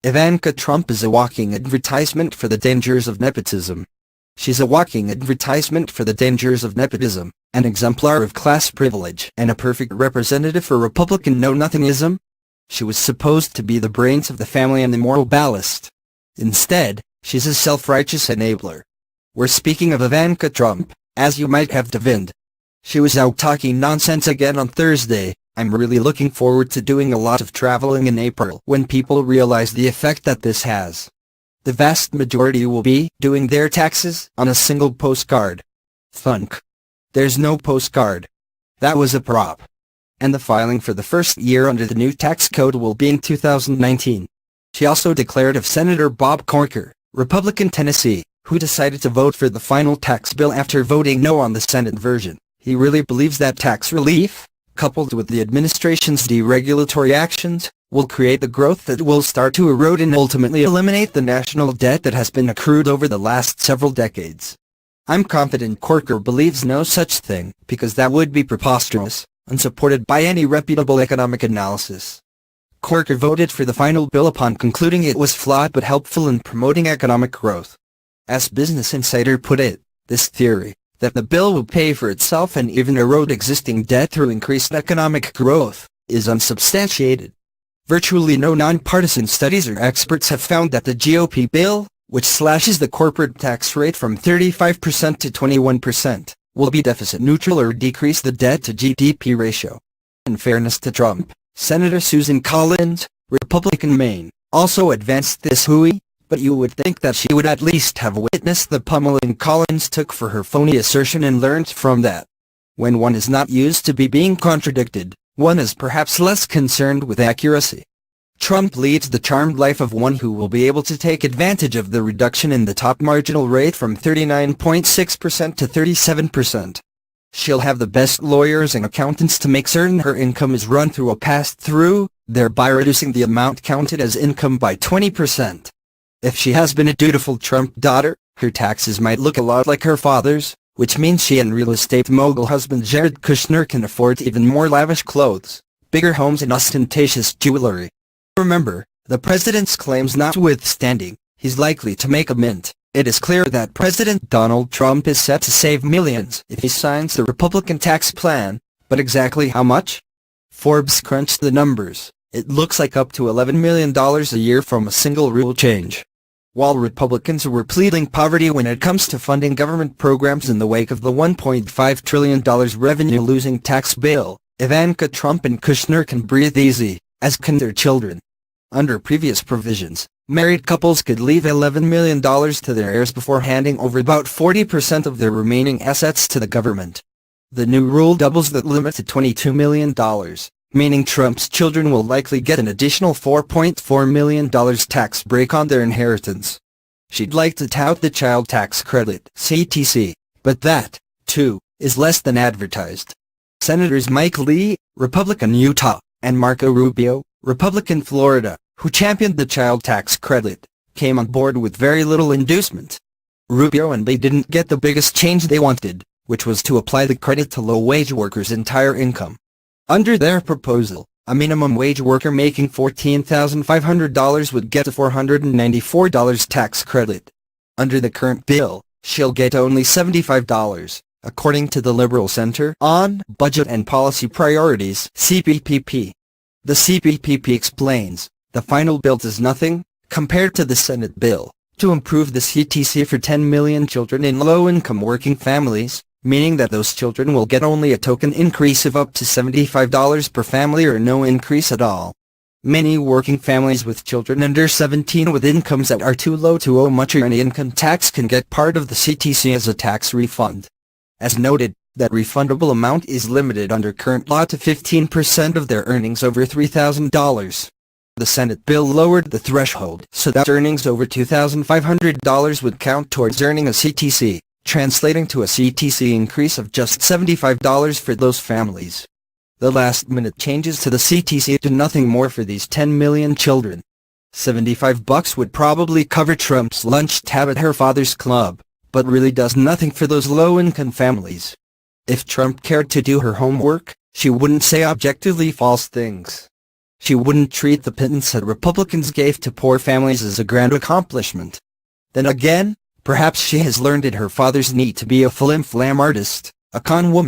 Ivanka Trump is a walking advertisement for the dangers of nepotism. She's a walking advertisement for the dangers of nepotism, an exemplar of class privilege and a perfect representative for Republican know-nothingism. She was supposed to be the brains of the family and the moral ballast. Instead, she's a self-righteous enabler. We're speaking of Ivanka Trump, as you might have divined. She was out talking nonsense again on Thursday. I'm really looking forward to doing a lot of traveling in April when people realize the effect that this has. The vast majority will be doing their taxes on a single postcard. Thunk. There's no postcard. That was a prop. And the filing for the first year under the new tax code will be in 2019. She also declared of Senator Bob Corker, Republican Tennessee, who decided to vote for the final tax bill after voting no on the Senate version. He really believes that tax relief, coupled with the administration's deregulatory actions, will create the growth that will start to erode and ultimately eliminate the national debt that has been accrued over the last several decades. I'm confident Corker believes no such thing, because that would be preposterous, unsupported by any reputable economic analysis. Corker voted for the final bill upon concluding it was flawed but helpful in promoting economic growth. As Business Insider put it, this theory, that the bill will pay for itself and even erode existing debt through increased economic growth, is unsubstantiated. Virtually no nonpartisan studies or experts have found that the GOP bill, which slashes the corporate tax rate from 35% to 21%, will be deficit neutral or decrease the debt-to-GDP ratio. In fairness to Trump, Senator Susan Collins, Republican Maine, also advanced this hooey, but you would think that she would at least have witnessed the pummeling Collins took for her phony assertion and learned from that. When one is not used to being contradicted, one is perhaps less concerned with accuracy. Trump leads the charmed life of one who will be able to take advantage of the reduction in the top marginal rate from 39.6% to 37%. She'll have the best lawyers and accountants to make certain her income is run through a pass-through, thereby reducing the amount counted as income by 20%. If she has been a dutiful Trump daughter, her taxes might look a lot like her father's, which means she and real estate mogul husband Jared Kushner can afford even more lavish clothes, bigger homes and ostentatious jewelry. Remember, the president's claims notwithstanding, he's likely to make a mint. It is clear that President Donald Trump is set to save millions if he signs the Republican tax plan, but exactly how much? Forbes crunched the numbers. It looks like up to $11 million a year from a single rule change. While Republicans were pleading poverty when it comes to funding government programs in the wake of the $1.5 trillion revenue-losing tax bill, Ivanka Trump and Kushner can breathe easy, as can their children. Under previous provisions, married couples could leave $11 million to their heirs before handing over about 40% of their remaining assets to the government. The new rule doubles that limit to $22 million, meaning Trump's children will likely get an additional $4.4 million tax break on their inheritance. She'd like to tout the child tax credit, CTC, but that, too, is less than advertised. Senators Mike Lee, Republican Utah, and Marco Rubio, Republican Florida, who championed the child tax credit, came on board with very little inducement. Rubio and Lee didn't get the biggest change they wanted, which was to apply the credit to low-wage workers' entire income. Under their proposal, a minimum wage worker making $14,500 would get a $494 tax credit. Under the current bill, she'll get only $75, according to the Liberal Center on Budget and Policy Priorities (CPPP). The CPPP explains, the final bill does nothing, compared to the Senate bill, to improve the CTC for 10 million children in low-income working families, meaning that those children will get only a token increase of up to $75 per family or no increase at all. Many working families with children under 17 with incomes that are too low to owe much or any income tax can get part of the CTC as a tax refund. As noted, that refundable amount is limited under current law to 15% of their earnings over $3,000. The Senate bill lowered the threshold so that earnings over $2,500 would count towards earning a CTC, translating to a CTC increase of just $75 for those families. The last-minute changes to the CTC do nothing more for these 10 million children. $75 would probably cover Trump's lunch tab at her father's club, but really does nothing for those low-income families. If Trump cared to do her homework, she wouldn't say objectively false things. She wouldn't treat the pittance that Republicans gave to poor families as a grand accomplishment. Then again, perhaps she has learned at her father's knee to be a flim-flam artist, a con woman.